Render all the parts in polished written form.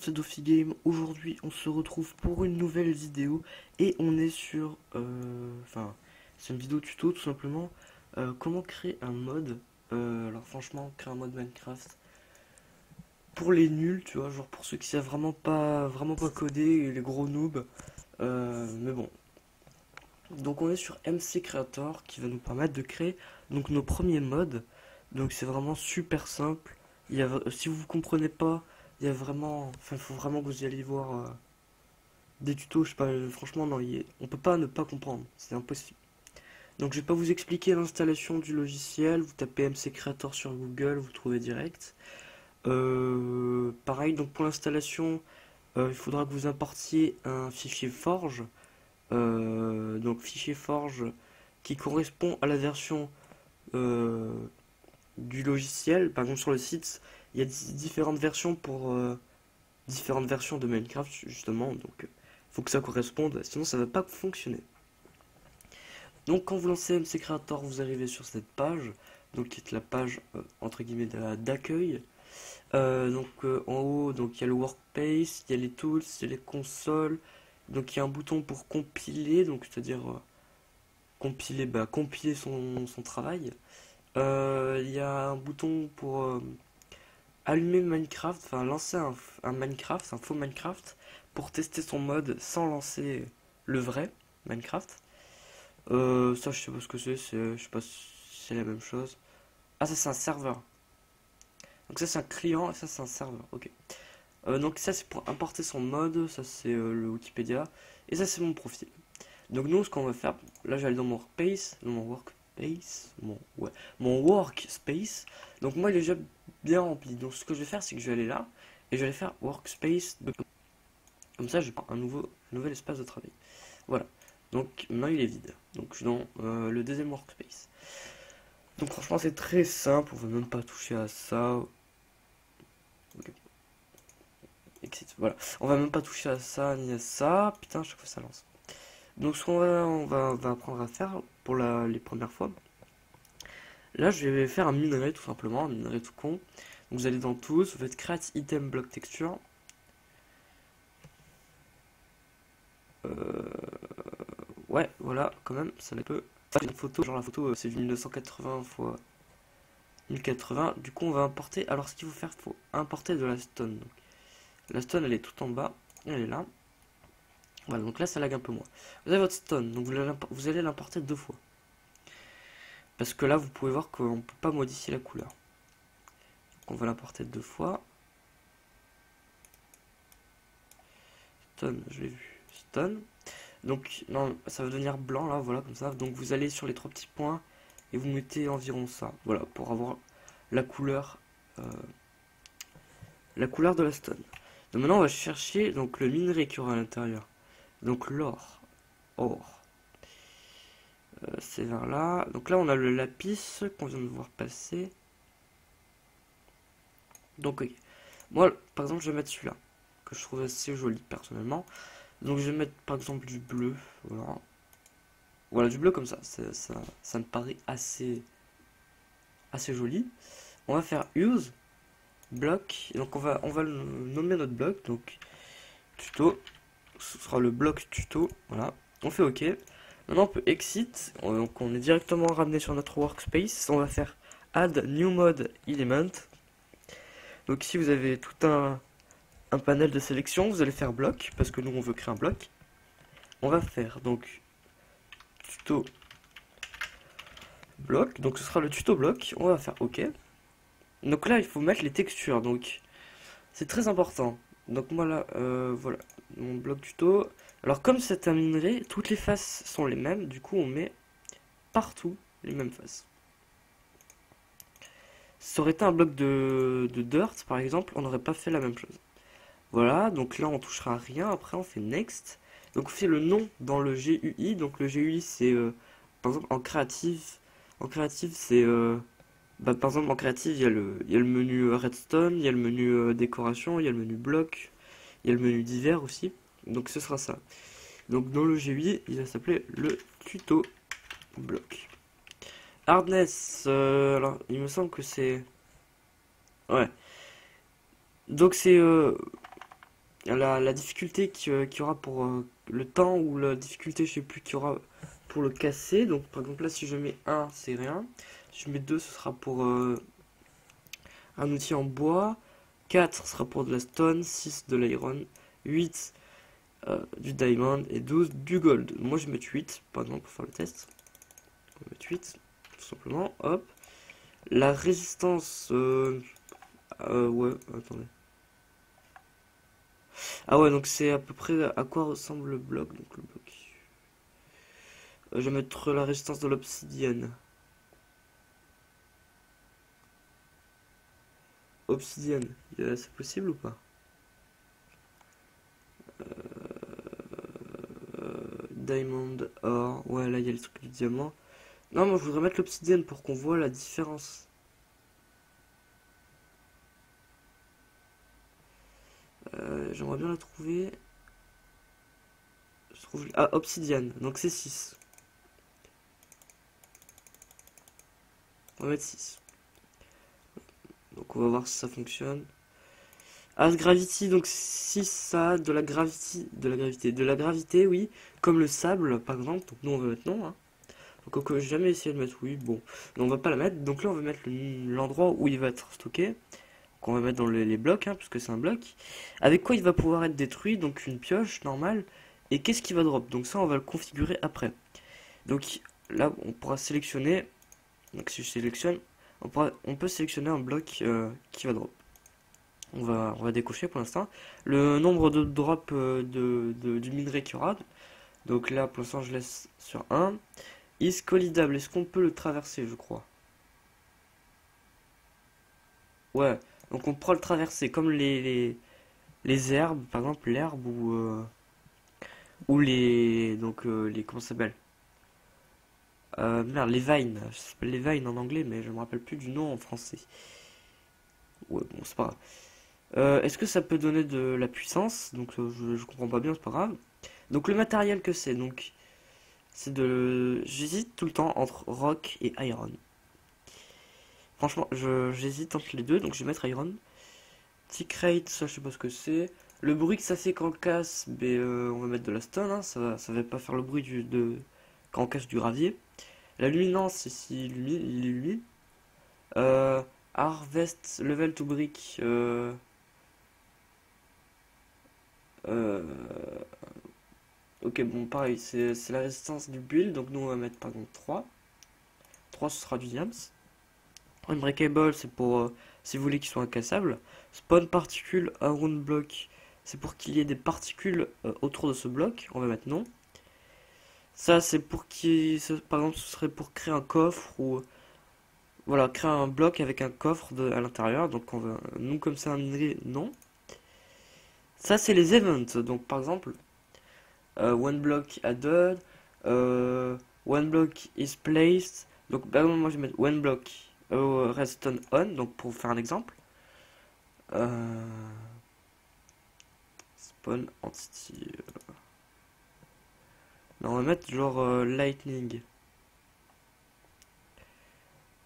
c'est Dofi Game. Aujourd'hui, on se retrouve pour une nouvelle vidéo et on est sur, c'est une vidéo tuto tout simplement. Comment créer un mode. Alors franchement, créer un mode Minecraft pour les nuls, tu vois, genre pour ceux qui savent vraiment pas coder, et les gros noobs. Mais bon. Donc on est sur MC Creator qui va nous permettre de créer donc nos premiers modes. Donc c'est vraiment super simple. Si vous comprenez pas, il y a vraiment, il faut vraiment que vous y alliez voir des tutos. Je sais pas, franchement non, on peut pas ne pas comprendre, c'est impossible. Donc je vais pas vous expliquer l'installation du logiciel. Vous tapez MC Creator sur Google, vous trouvez direct. Pareil, donc pour l'installation, il faudra que vous importiez un fichier Forge. Donc fichier Forge qui correspond à la version euh, du logiciel. Par exemple sur le site, il y a différentes versions pour différentes versions de Minecraft justement. Donc il faut que ça corresponde, sinon ça va pas fonctionner. Donc quand vous lancez MC Creator, vous arrivez sur cette page, donc qui est la page entre guillemets d'accueil. En haut, donc il y a le workspace, il y a les tools, il y a les consoles. Donc il y a un bouton pour compiler, donc c'est-à-dire compiler son travail. Il y a un bouton pour allumer Minecraft, enfin lancer un Minecraft, un faux Minecraft, pour tester son mode sans lancer le vrai Minecraft. Ça je sais pas ce que je sais pas si c'est la même chose. Ah ça c'est un serveur. Donc ça c'est un client et ça c'est un serveur, ok. Donc ça c'est pour importer son mode, ça c'est le Wikipédia, et ça c'est mon profil. Donc nous ce qu'on va faire, là j'allais dans mon mon workspace. Donc moi il est déjà bien rempli. Donc ce que je vais faire c'est que je vais aller là et je vais aller faire workspace. Comme ça je prends nouvel espace de travail. Voilà. Donc maintenant il est vide. Donc je suis dans le deuxième workspace. Donc franchement c'est très simple, on va même pas toucher à ça. Ok. Exit. Voilà. On va même pas toucher à ça ni à ça. Putain, à chaque fois ça lance. Donc ce on va apprendre à faire pour les premières fois. Là je vais faire un minerai tout simplement, un minerai tout con. Donc vous allez dans tous, vous faites create item block texture. Ouais, voilà, quand même, ça peut. Une photo, genre la photo c'est du 1980 x 1080. Du coup on va importer. Alors ce qu'il faut faire, il faut importer de la stone. Donc, la stone elle est tout en bas, elle est là. Voilà, donc là ça lag un peu moins. Vous avez votre stone, donc vous allez l'importer deux fois. Parce que là vous pouvez voir qu'on ne peut pas modifier la couleur. Donc on va l'importer deux fois. Stone, je l'ai vu. Stone. Donc non, ça va devenir blanc là, voilà comme ça. Donc vous allez sur les trois petits points et vous mettez environ ça. Voilà, pour avoir la couleur de la stone. Donc maintenant on va chercher donc le minerai qu'il y aura à l'intérieur. Donc l'or. Or. C'est vers là. Donc là on a le lapis qu'on vient de voir passer. Donc ok. Moi par exemple je vais mettre celui-là. Que je trouve assez joli personnellement. Donc je vais mettre par exemple du bleu. Voilà. Voilà, du bleu comme ça. Ça me paraît assez joli. On va faire use bloc. Donc on va nommer notre bloc. Donc tuto. Ce sera le bloc tuto. Voilà. On fait OK. Maintenant on peut exit. Donc on est directement ramené sur notre workspace. On va faire add new mode element. Donc ici vous avez tout un panel de sélection. Vous allez faire bloc parce que nous on veut créer un bloc. On va faire donc tuto bloc. Donc ce sera le tuto bloc. On va faire OK. Donc là il faut mettre les textures. Donc c'est très important. Donc moi là, voilà, mon bloc tuto. Alors comme c'est un minerai, toutes les faces sont les mêmes. Du coup on met partout les mêmes faces. Ça aurait été un bloc de dirt par exemple, on n'aurait pas fait la même chose. Voilà, donc là on touchera à rien. Après on fait next. Donc on fait le nom dans le GUI. Donc le GUI c'est par exemple en créative. En créative c'est par exemple en créative il y a le menu redstone, il y a le menu décoration, il y a le menu bloc, il y a le menu divers aussi. Donc ce sera ça. Donc dans le GUI il va s'appeler le tuto bloc. Hardness, alors il me semble que c'est... Ouais. Donc c'est la difficulté qu'il y aura pour le temps ou la difficulté, je sais plus, qu'il y aura pour le casser. Donc par exemple là, si je mets un, c'est rien. Si je mets 2, ce sera pour un outil en bois. 4 sera pour de la stone, 6 de l'iron, 8 du diamond et 12 du gold. Moi je vais mettre 8 par exemple pour faire le test. On va mettre 8 tout simplement. Hop. La résistance. Ouais, attendez. Ah ouais, donc c'est à peu près à quoi ressemble le bloc. Donc le bloc. Je vais mettre la résistance de l'obsidienne. Obsidienne, c'est possible ou pas? Diamond, or. Ouais, là il y a le truc du diamant. Non, moi je voudrais mettre l'obsidienne pour qu'on voit la différence. J'aimerais bien la trouver. Je trouve... Ah, obsidienne, donc c'est 6. On va mettre 6. Donc on va voir si ça fonctionne. Ah, gravity, donc 6 ça a de la gravité, de la gravité, oui, comme le sable par exemple. Donc nous on va mettre non, hein. Donc j'ai jamais essayé de mettre oui, bon, mais on va pas la mettre. Donc là on va mettre l'endroit où il va être stocké, qu'on va mettre dans les blocs, hein, puisque c'est un bloc. Avec quoi il va pouvoir être détruit, donc une pioche normale. Et qu'est-ce qui va drop? Donc ça on va le configurer après. Donc là on pourra sélectionner, donc si je sélectionne, on peut sélectionner un bloc qui va drop. On va décocher pour l'instant. Le nombre de drops du minerai qu'il y aura. Donc là, pour l'instant, je laisse sur 1. Is collidable. Est-ce qu'on peut le traverser, je crois? Ouais. Donc on pourra le traverser comme les herbes, par exemple l'herbe ou les... Donc les... Comment ça s'appelle? Merde, les vines. Ça s'appelle les vines en anglais, mais je me rappelle plus du nom en français. Ouais, bon, c'est pas grave. Est-ce que ça peut donner de la puissance? Donc je comprends pas bien, c'est pas grave. Donc le matériel que c'est, donc c'est de... J'hésite tout le temps entre rock et iron. Franchement, j'hésite entre les deux, donc je vais mettre iron. Tick rate, ça je sais pas ce que c'est. Le bruit que ça fait quand on casse, ben, on va mettre de la stone, hein, ça va pas faire le bruit quand on casse du gravier. La luminance, ici, il illumine. Euh, Harvest level to brick. Euh, Ok, bon, pareil, c'est la résistance du build, donc nous on va mettre par exemple 3. 3 ce sera du diams. Unbreakable, c'est pour si vous voulez qu'il soit incassables. Spawn particle around block, c'est pour qu'il y ait des particules autour de ce bloc. On va mettre non. Ça, c'est pour par exemple, ce serait pour créer un coffre ou voilà, créer un bloc avec un coffre à l'intérieur. Donc on va, nous comme c'est un minerai, non. Ça, c'est les events. Donc par exemple, one block added, one block is placed. Donc bah, moi je vais mettre one block redstone on, donc pour faire un exemple. Euh, Spawn entity. Non, on va mettre genre lightning.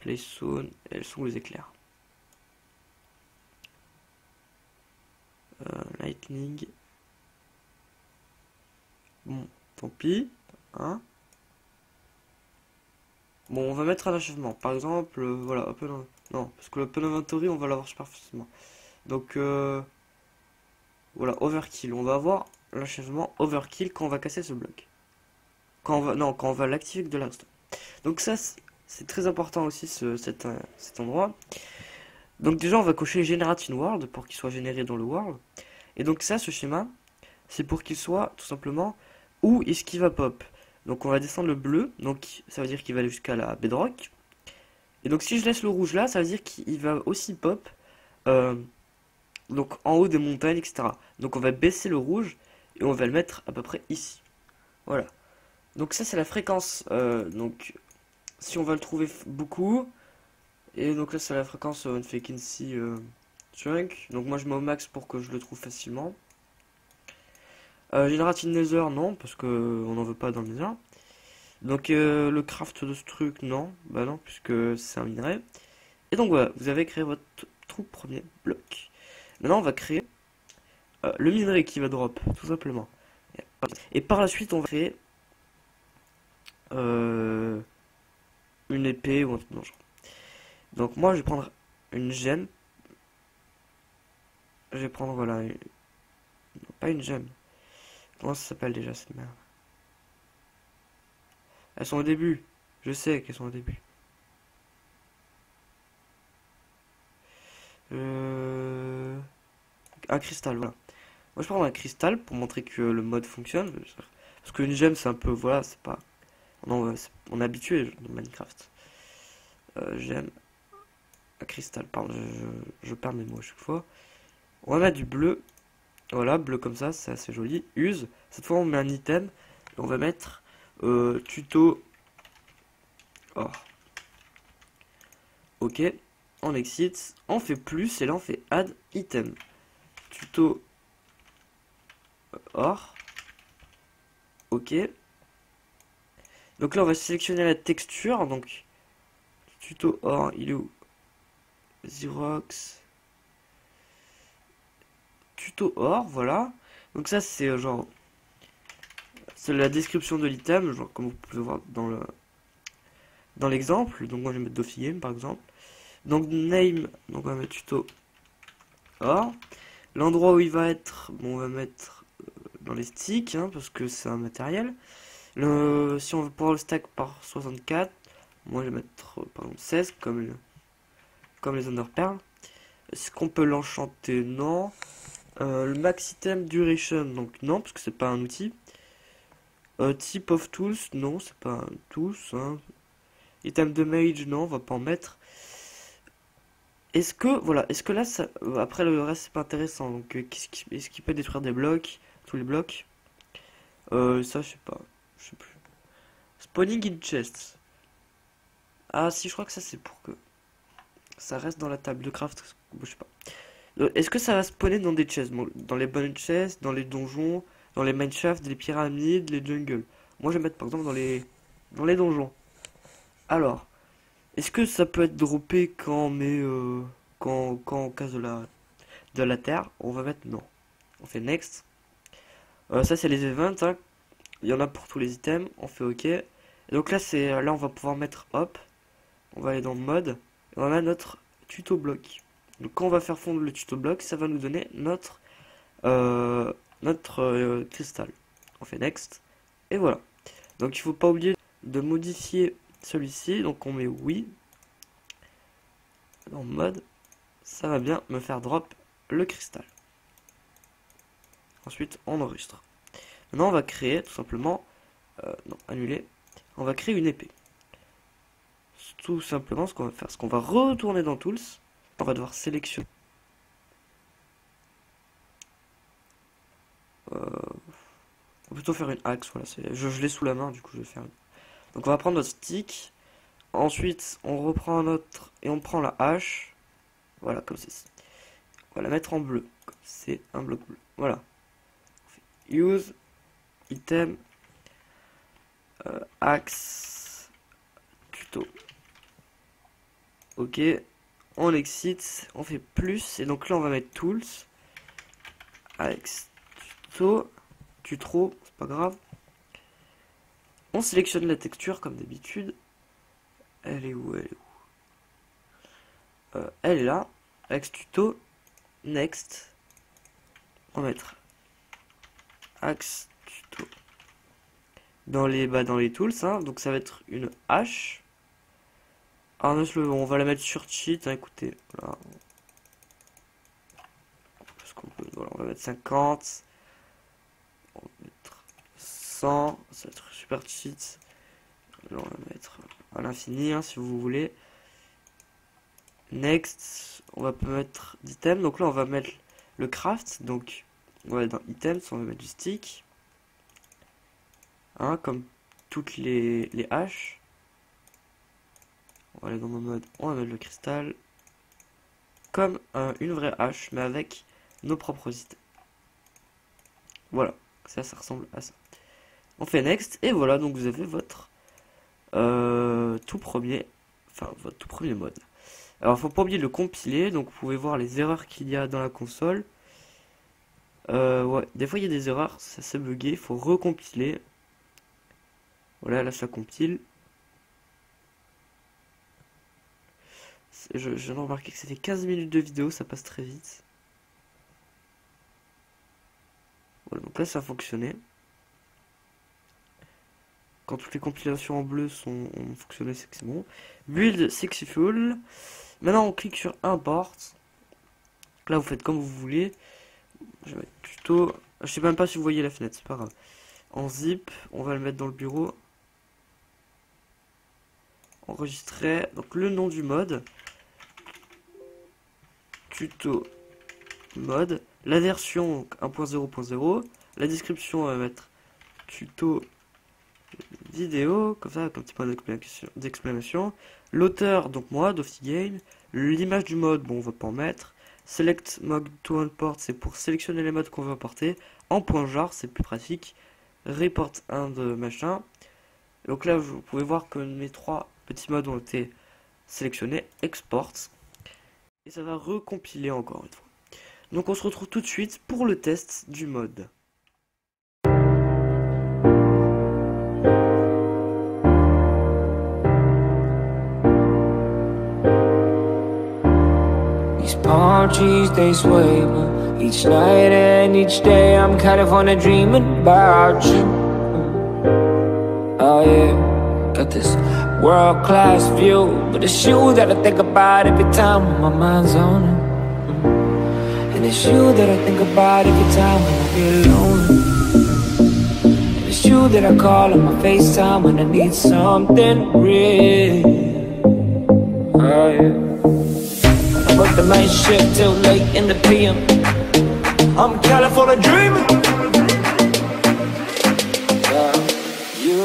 Place zone, elles sont les éclairs. Lightning. Bon, tant pis. Hein. Bon, on va mettre un achèvement. Par exemple, voilà, open... Non, parce que l'open inventory, on va l'avoir super facilement. Donc, voilà, overkill. On va avoir l'achèvement overkill quand on va casser ce bloc. Quand on va, non, quand on va l'activer avec de la redstone. Donc ça, c'est très important aussi, cet endroit. Donc déjà, on va cocher Generate in World pour qu'il soit généré dans le world. Et donc ça, ce schéma, c'est pour qu'il soit tout simplement où est-ce qu'il va pop. Donc on va descendre le bleu, donc ça veut dire qu'il va aller jusqu'à la bedrock. Et donc si je laisse le rouge là, ça veut dire qu'il va aussi pop euh, donc en haut des montagnes, etc. Donc on va baisser le rouge et on va le mettre à peu près ici. Voilà. Donc ça c'est la fréquence. Donc si on va le trouver beaucoup. Et donc là c'est la fréquence frequency chunk. Donc moi je mets au max pour que je le trouve facilement. Generative Nether non, parce que on n'en veut pas dans le Nether. Donc le craft de ce truc non, bah non, puisque c'est un minerai. Et donc voilà, vous avez créé votre tout premier bloc. Maintenant on va créer le minerai qui va drop, tout simplement. Et par la suite, on va créer euh, une épée ou un truc dans le genre. Donc moi, je vais prendre une gemme. Je vais prendre, voilà, non, pas une gemme. Comment ça s'appelle déjà cette merde? Elles sont au début. Je sais qu'elles sont au début. Euh... Un cristal, voilà. Moi, je prends un cristal pour montrer que le mode fonctionne. Parce qu'une gemme, c'est un peu, voilà, c'est pas... Non, on est habitué dans Minecraft. Gemme, un cristal, pardon, je perds mes mots à chaque fois. On va mettre du bleu. Voilà, bleu comme ça, c'est assez joli. Use. Cette fois, on met un item. Et on va mettre tuto or. Ok. On exit. On fait plus. Et là, on fait add item. Tuto or. Ok. Donc là, on va sélectionner la texture. Donc, tuto or, il est où? Xerox. Tuto or, voilà. Donc ça, c'est genre... C'est la description de l'item, genre comme vous pouvez voir dans l'exemple. Donc moi, je vais mettre Doffy Game, par exemple. Donc name, donc on va mettre tuto or. L'endroit où il va être, bon, on va mettre dans les sticks, hein, parce que c'est un matériel. Si on veut pouvoir le stack par 64, moi je vais mettre par exemple 16 comme les Underpearls. Est-ce qu'on peut l'enchanter? Non. Le max item duration, donc non, parce que c'est pas un outil. Type of tools, non, c'est pas un tools. Hein. Item de mage, non, on va pas en mettre. Est-ce que, voilà, est-ce que là, ça, après le reste, c'est pas intéressant. Donc, est-ce qu'il peut détruire des blocs, tous les blocs? Ça, je sais pas, je sais plus. Spawning in chest. Ah, si, je crois que ça, c'est pour que ça reste dans la table de craft. Je sais pas. Est-ce que ça va spawner dans des chests? Bon, dans les bonnes chests, dans les donjons, dans les mineshafts, les pyramides, les jungles. Moi, je vais mettre par exemple dans les donjons. Alors, est-ce que ça peut être droppé quand on met quand on casse de la terre? On va mettre non. On fait next. Ça c'est les events, hein. Il y en a pour tous les items. On fait OK. Et donc là on va pouvoir mettre hop. On va aller dans mode. Et on va mettre notre tuto bloc. Donc quand on va faire fondre le tuto bloc, ça va nous donner euh, notre cristal. On fait next. Et voilà. Donc il faut pas oublier de modifier celui-ci. Donc on met oui. Dans mode. Ça va bien me faire drop le cristal. Ensuite, on enregistre. Maintenant, on va créer tout simplement, non, annuler. On va créer une épée. Tout simplement, ce qu'on va faire, c'est qu'on va retourner dans Tools. On va devoir sélectionner. On va plutôt faire une axe, voilà. Je l'ai sous la main, du coup, je vais faire une. Donc, on va prendre notre stick. Ensuite, on reprend notre et on prend la hache. Voilà, comme ceci. On va la mettre en bleu. C'est un bloc bleu. Voilà. Use, item, axe, tuto. Ok, on exit, on fait plus, et donc là on va mettre tools, axe, tuto, c'est pas grave. On sélectionne la texture comme d'habitude. Elle est où? Elle est où? Elle est là. Axe tuto, next. On va mettre axe tuto dans les tools, hein. Donc ça va être une hache. Alors on va la mettre sur cheat, hein, écoutez, voilà. Parce qu'on peut, voilà, on va mettre 50. On va mettre 100, ça va être super cheat. Là, on va mettre à l'infini, hein, si vous voulez. Next, on va mettre d'item. Donc là, on va mettre le craft. Donc, on va aller dans items, on va mettre du stick. Hein, comme toutes les haches. On va aller dans nos modes, on va mettre le cristal. Comme une vraie hache, mais avec nos propres items. Voilà, ça ressemble à ça. On fait next, et voilà, donc vous avez votre tout premier mode. Alors, faut pas oublier de le compiler, donc vous pouvez voir les erreurs qu'il y a dans la console. Ouais, des fois il y a des erreurs, ça s'est bugué, il faut recompiler. Voilà, là ça compile. Je viens de remarquer que c'était 15 minutes de vidéo, ça passe très vite. Voilà, donc là ça a fonctionné. Quand toutes les compilations en bleu ont fonctionné, c'est que c'est bon. Build Successful. Maintenant on clique sur Import. Là vous faites comme vous voulez. Je vais mettre tuto. Je sais même pas si vous voyez la fenêtre, c'est pas grave. En zip, on va le mettre dans le bureau. Enregistrer. Donc le nom du mode. Tuto mode. La version 1.0.0. La description, on va mettre tuto vidéo, comme ça, avec un petit point d'exclamation. L'auteur, donc moi, Dofty Game. L'image du mode, bon, on va pas en mettre. Select mode to import, c'est pour sélectionner les modes qu'on veut importer. En point jar, c'est plus pratique. Report 1 de machin. Donc là, vous pouvez voir que mes 3 petits modes ont été sélectionnés. Export. Et ça va recompiler encore une fois. Donc on se retrouve tout de suite pour le test du mode. Palm trees, they sway me each night and each day. I'm California dreaming about you. Oh yeah, got this world-class view, but it's you that I think about every time my mind's on it. And it's you that I think about every time when I get alone. And it's you that I call on my FaceTime when I need something real. Oh yeah. Work the night shift till late in the PM. I'm California dreaming. You.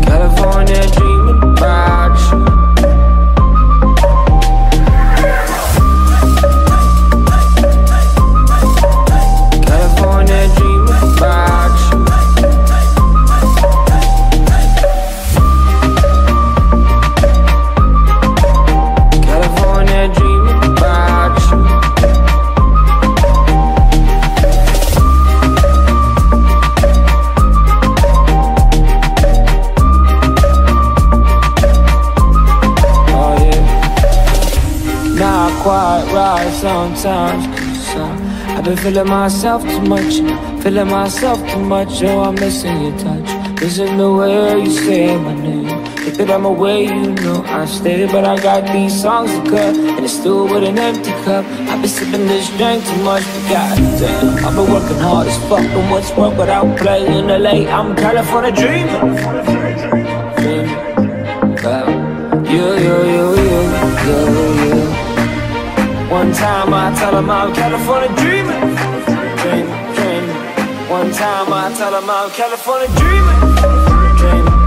California dreaming about you. California dreaming about you. Quite right sometimes, 'cause I've been feeling myself too much, oh I'm missing your touch, missing the way you say my name. Think that I'm away, you know I stay, but I got these songs to cut, and it's still with an empty cup. I've been sipping this drink too much, but goddamn, I've been working hard as fuck, and what's work without playing LA, I'm California dreaming. You. One time I tell them I'm California dreaming. One time I tell them I'm California dreaming.